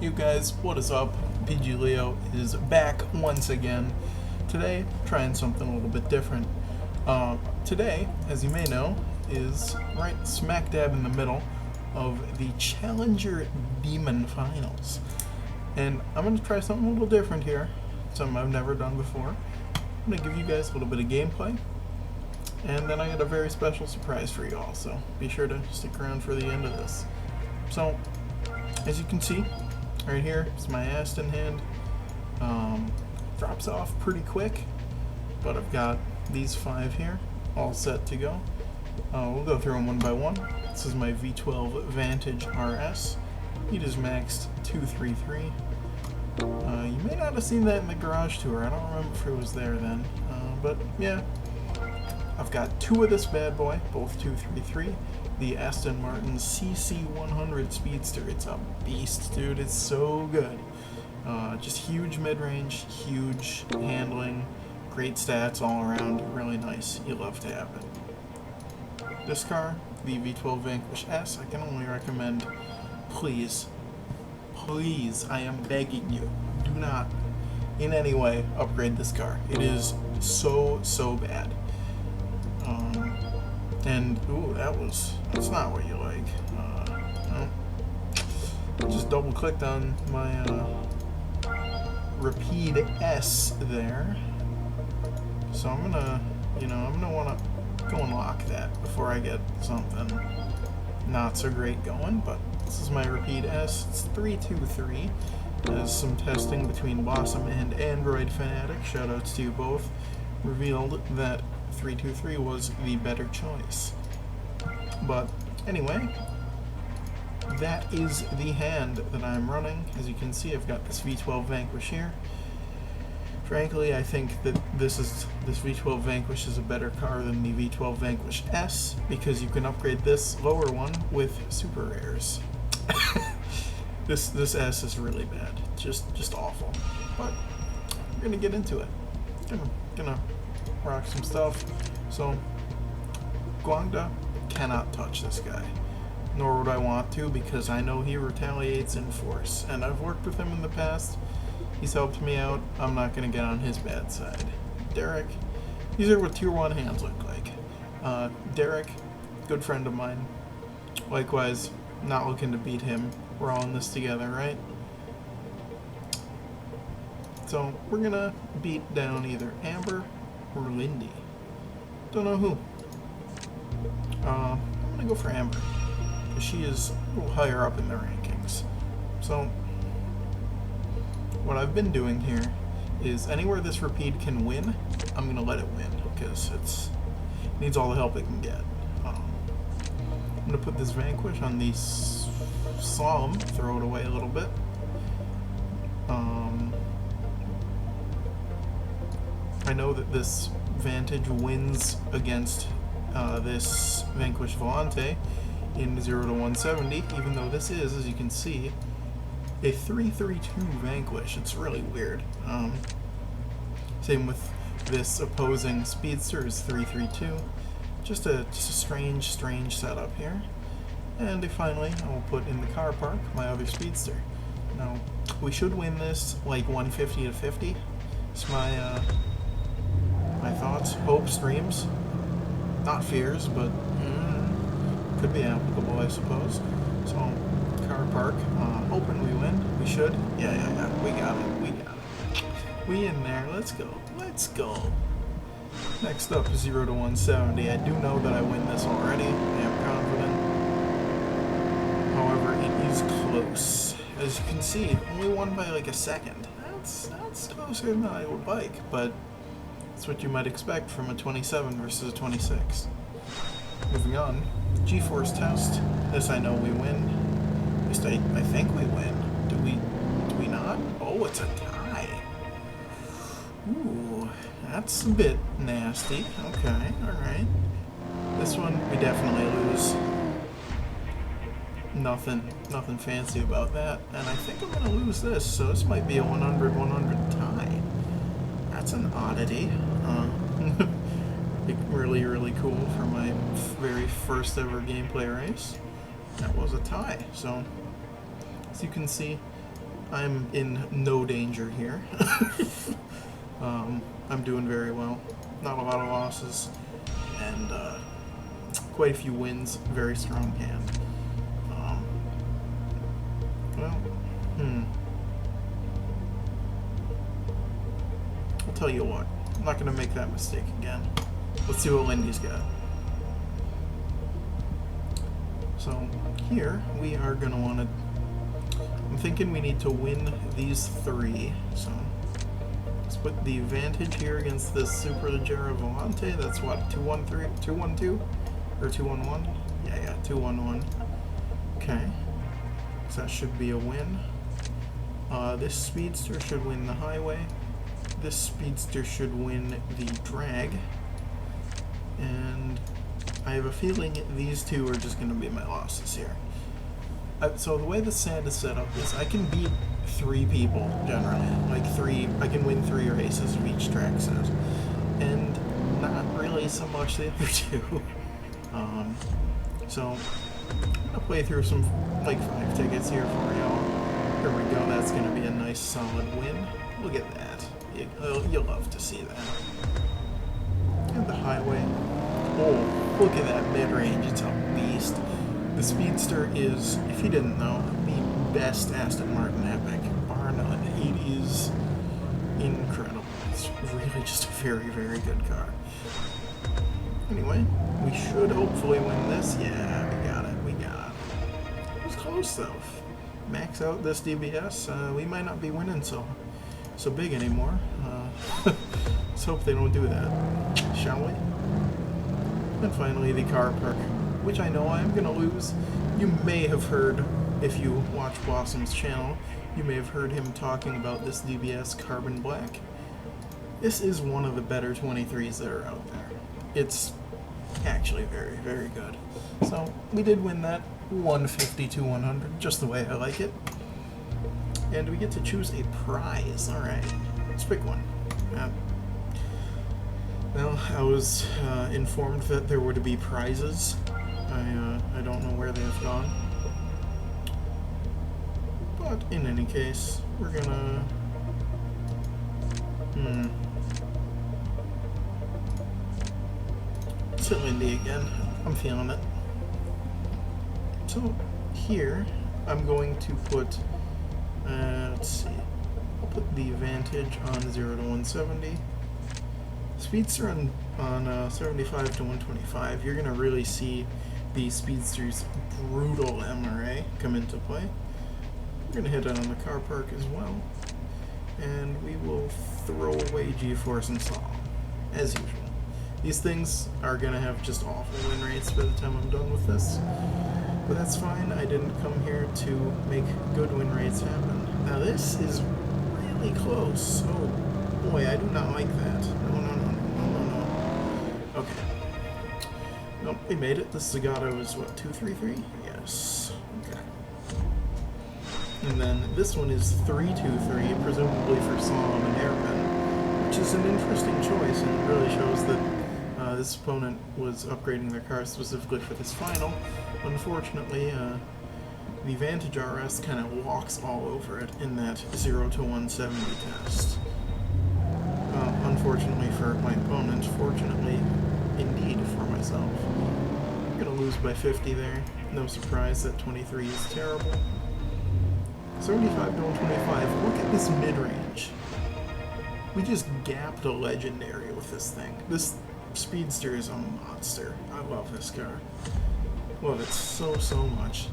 You guys, what is up? PG Leo is back once again. Today, trying something a little bit different. Today, as you may know, is right smack dab in the middle of the Challenger Demon Finals. And I'm going to try something a little different here, something I've never done before. I'm going to give you guys a little bit of gameplay, and then I got a very special surprise for you all, so be sure to stick around for the end of this. So, as you can see, right here is my Aston hand. Drops off pretty quick, but I've got these 5 here, all set to go. We'll go through them one by one. This is my V12 Vantage RS. Heat is maxed 233. You may not have seen that in the garage tour. I don't remember if it was there then, but yeah. I've got 2 of this bad boy, both 233. The Aston Martin CC100 Speedster. It's a beast, dude. It's so good. Just huge mid-range, huge handling, great stats all around. Really nice. You love to have it. This car, the V12 Vanquish S, I can only recommend, please, I am begging you, do not in any way upgrade this car. It is so bad. And, ooh, that's not what you like. No. I just double clicked on my, Rapide S there. So I'm gonna wanna go and lock that before I get something not so great going, but this is my Rapide S. It's 323. There's some testing between Blossom and Android Fanatic. Shoutouts to you both. Revealed that 323 was the better choice. But anyway, that is the hand that I'm running. As you can see, I've got this V12 Vanquish here. Frankly, I think that this V12 Vanquish is a better car than the V12 Vanquish S, because you can upgrade this lower one with super rares. This S is really bad, just awful. But we're gonna get into it. Gonna rock some stuff. So Guangda cannot touch this guy, nor would I want to, because I know he retaliates in force, and I've worked with him in the past. He's helped me out. I'm not going to get on his bad side. Derek, these are what tier 1 hands look like. Derek, good friend of mine. Likewise, not looking to beat him. We're all in this together, right? So we're going to beat down either Amber or Lindy. Don't know who. I'm going to go for Amber, because she is a little higher up in the rankings. So what I've been doing here is anywhere this Rapide can win, I'm going to let it win, because it needs all the help it can get. I'm going to put this Vanquish on the Solemn, throw it away a little bit. I know that this Vantage wins against this Vanquish Volante in 0 to 170, even though this is, as you can see, a 332 Vanquish. It's really weird. Same with this opposing Speedster is 332. Just a strange setup here. And finally, I will put in the car park my other Speedster. Now, we should win this like 150 to 50. It's my thoughts, hopes, dreams. Not fears, but could be applicable, I suppose. So, car park, hoping we win. We should. Yeah, we got it. We in there. Let's go. Next up is 0 to 170. I do know that I win this already. I am confident. However, it is close. As you can see, only won by like a second. That's closer than I would like, but that's what you might expect from a 27 versus a 26. Moving on, G-Force test. This I know we win. At least I think we win. Do we not? Oh, it's a tie. Ooh, that's a bit nasty. Okay, alright. This one, we definitely lose. Nothing fancy about that. And I think I'm going to lose this, so this might be a 100-100 tie. That's an oddity. Really cool for my very first ever gameplay race. That was a tie. So, as you can see, I'm in no danger here. I'm doing very well. Not a lot of losses, and quite a few wins. Very strong hand. Well, I'll tell you what. I'm not going to make that mistake again. Let's see what Lindy's got. So here we are going to want to... I'm thinking we need to win these 3. So let's put the advantage here against this Superleggera Volante. That's what, 2-1-3, 2-1-2? Or 2-1-1? Yeah, 2-1-1. Okay. So that should be a win. This Speedster should win the Highway. This Speedster should win the Drag. And I have a feeling these 2 are just going to be my losses here. So the way the sand is set up is I can beat 3 people, generally. Like 3, I can win 3 races of each track set. And not really so much the other 2. So I'm going to play through some, like, 5 tickets here for y'all. Here we go, that's going to be a nice solid win. Look at that. You'll love to see that. And the Highway. Oh, look at that mid-range, it's a beast. The Speedster is, if you didn't know, the best Aston Martin epic, bar none. It is incredible. It's really just a very, very good car. Anyway, we should hopefully win this. Yeah, we got it. It was close though. Max out this DBS, we might not be winning so big anymore. Let's hope they don't do that, shall we? And finally, the car park, which I know I'm going to lose. You may have heard, if you watch Blossom's channel, you may have heard him talking about this DBS Carbon Black. This is one of the better 23s that are out there. It's actually very, very good. So, we did win that 150 to 100, just the way I like it. And we get to choose a prize. Alright, let's pick one. Well, I was informed that there were to be prizes. I don't know where they have gone. But in any case, we're gonna... Let's hit Lindy again. I'm feeling it. So, here, I'm going to put... let's see. I'll put the advantage on 0 to 170. Speedster on 75 to 125, you're going to really see the Speedster's brutal MRA come into play. We're going to hit it on the car park as well. And we will throw away G-Force and Slalom, as usual. These things are going to have just awful win rates by the time I'm done with this. But that's fine, I didn't come here to make good win rates happen. Now this is really close. Oh boy, I do not like that. No. Okay. Nope, we made it. The Zagato is what, 233? Yes. Okay. And then this one is 323, presumably for Slalom and Hairpin, which is an interesting choice and really shows that this opponent was upgrading their car specifically for this final. Unfortunately, the Vantage RS kind of walks all over it in that 0 to 170 test. Unfortunately for my opponent, fortunately indeed for myself. I'm going to lose by 50 there. No surprise that 23 is terrible. 75 to 125. Look at this mid-range. We just gapped a legendary with this thing. This Speedster is a monster. I love this car. Love it so much.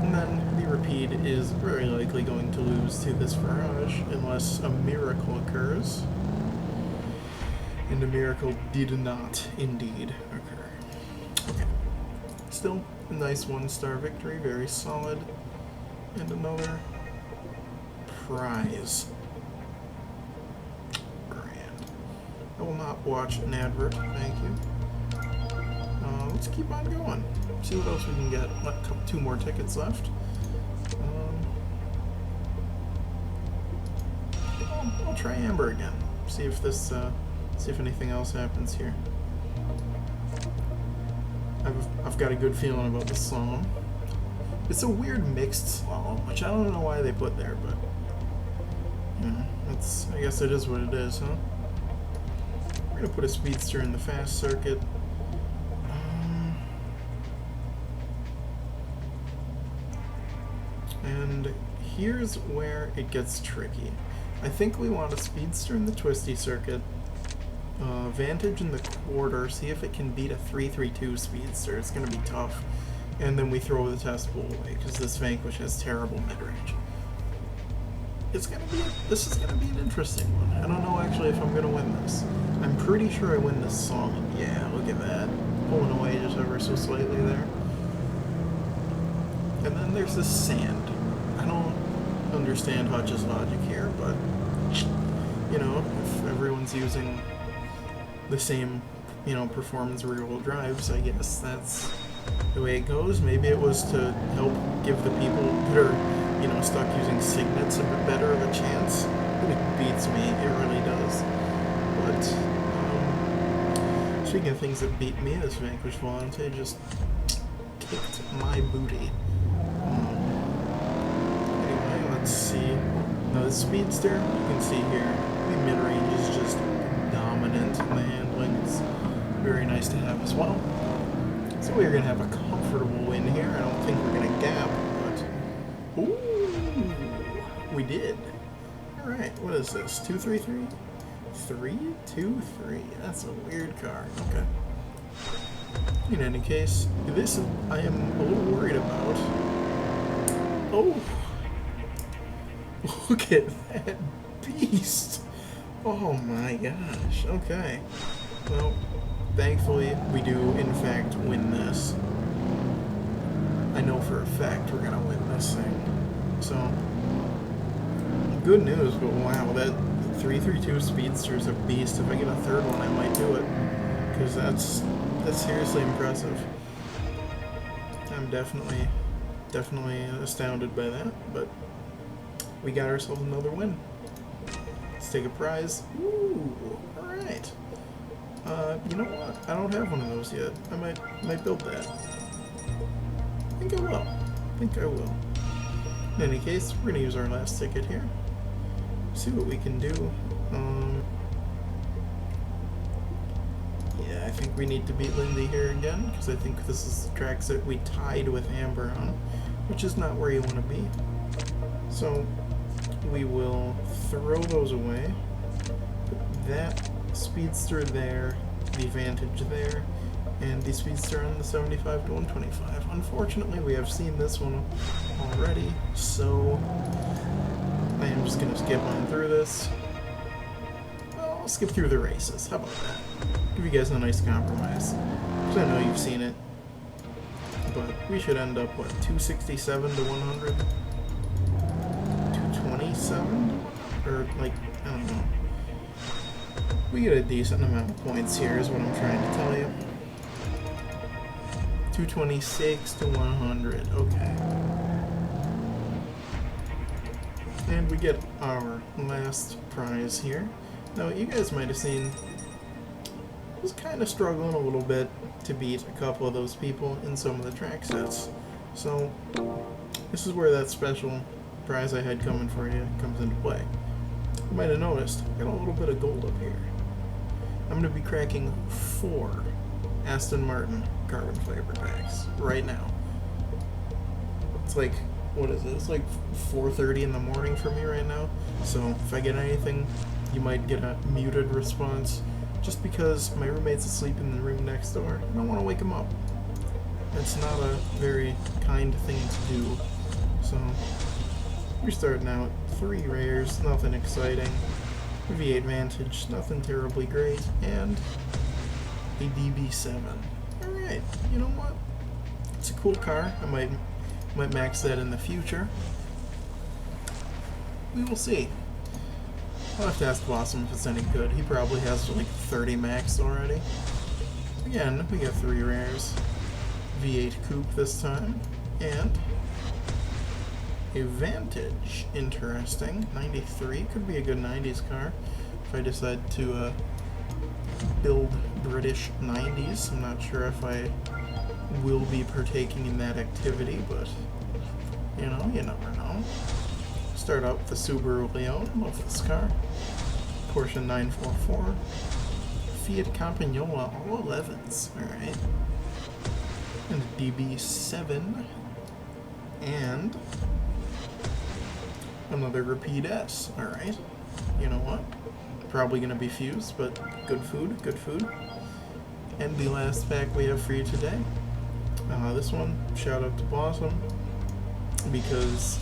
And then the repeat is very likely going to lose to this Mirage unless a miracle occurs. And a miracle did not indeed occur. Okay. Still a nice 1-star victory, very solid. And another prize. Grand. I will not watch an advert, thank you. Let's keep on going. See what else we can get. 2 more tickets left. I'll try Amber again. See if this, see if anything else happens here. I've got a good feeling about the Slalom. It's a weird mixed Slalom, which which I don't know why they put there, but you know, it's, I guess it is what it is, huh? We're gonna put a speedster in the fast circuit. And here's where it gets tricky. I think we want a speedster in the twisty circuit, Vantage in the quarter, see if it can beat a 332 speedster. It's going to be tough. And then we throw the test pool away, because this Vanquish has terrible mid-range. This is going to be an interesting one. I don't know actually if I'm going to win this. I'm pretty sure I win this solid. Yeah, look at that. Pulling away just ever so slightly there. And then there's this sand. I don't understand Hutch's logic here, but, you know, if everyone's using the same, you know, performance rear-wheel drives, I guess that's the way it goes. Maybe it was to help give the people that are, you know, stuck using Signets a bit better of a chance. It beats me, it really does. But, speaking of things that beat me, this Vanquish Volante just kicked my booty. Anyway, let's see. Now the Speedster, you can see here, the mid-range is just dominant in the handling. It's very nice to have as well. So we're going to have a comfortable win here. I don't think we're going to gap, but... Ooh! We did. Alright, what is this? 233? 323. That's a weird car. Okay. In any case, this I am a little worried about. Oh! Look at that beast! Oh my gosh. Okay. Well, thankfully, we do in fact win this. I know for a fact we're gonna win this thing. So, good news, but wow, that 332 Speedster is a beast. If I get a third one, I might do it. Because that's seriously impressive. I'm definitely astounded by that, but we got ourselves another win. Let's take a prize. Ooh, alright. You know what? I don't have one of those yet. I might build that. I think I will. In any case, we're gonna use our last ticket here. See what we can do. Yeah, I think we need to beat Lindy here again, because I think this is the tracks that we tied with Amber on, which is not where you want to be. So, we will throw those away. Put that Speedster there, the Vantage there, and the Speedster on the 75 to 125. Unfortunately, we have seen this one already, so I am just going to skip on through this. Well, I'll skip through the races. How about that? Give you guys a nice compromise. Because I know you've seen it. But we should end up, what, 267 to 100? 227? Or, like, I don't know. We get a decent amount of points here is what I'm trying to tell you. 226 to 100. Okay. And we get our last prize here. Now, you guys might have seen, I was kind of struggling a little bit to beat a couple of those people in some of the track sets. So, this is where that special prize I had coming for you comes into play. You might have noticed, I got a little bit of gold up here. I'm going to be cracking 4 Aston Martin carbon fiber packs right now. It's like, what is it? It's like 4:30 in the morning for me right now. So if I get anything, you might get a muted response just because my roommate's asleep in the room next door. I don't want to wake him up. It's not a very kind thing to do. So we're starting out 3 rares, nothing exciting. V8 Vantage, nothing terribly great, and a DB7. Alright, you know what? It's a cool car. I might max that in the future. We will see. I'll have to ask Blossom if it's any good. He probably has like 30 maxed already. Again, we got 3 rares. V8 Coupe this time, and a Vantage. Interesting. 93 could be a good 90s car if I decide to build British 90s. I'm not sure if I will be partaking in that activity, but you know, you never know. Start out with the Subaru Leon. Love this car. Porsche 944. Fiat Campagnola, all 11s. Alright. And a DB7. And another repeat S. Alright. You know what? Probably gonna be fused, but good food, good food. And the last pack we have for you today. This one, shout out to Blossom, because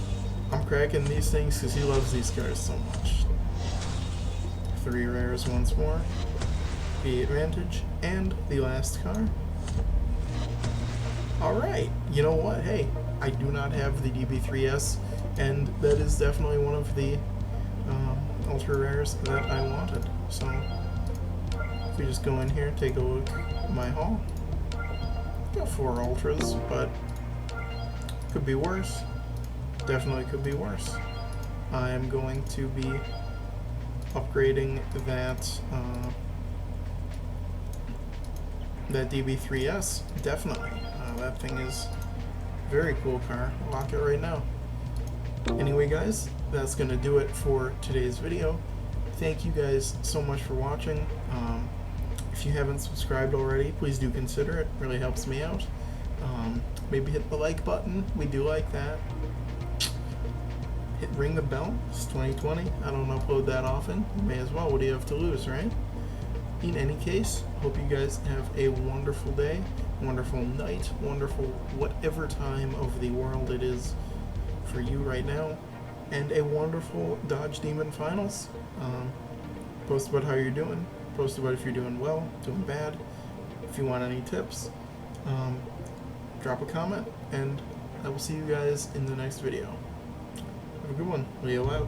I'm cracking these things because he loves these cars so much. 3 rares once more. The Advantage, and the last car. Alright, you know what? Hey, I do not have the DB3S, and that is definitely one of the ultra rares that I wanted. So, if we just go in here, take a look at my haul. Got 4 ultras, but could be worse. Definitely could be worse. I am going to be upgrading that that DB3S, definitely. That thing is a very cool car. I'll lock it right now. Anyway guys, that's going to do it for today's video. Thank you guys so much for watching. If you haven't subscribed already, please do consider it. It really helps me out. Maybe hit the like button. We do like that. Ring the bell. It's 2020. I don't upload that often. You may as well. What do you have to lose, right? In any case, hope you guys have a wonderful day, wonderful night, wonderful whatever time of the world it is for you right now, and a wonderful Dodge Demon Finals. Post about how you're doing. Post about if you're doing well, doing bad. If you want any tips, drop a comment, and I will see you guys in the next video. Have a good one. Leo out.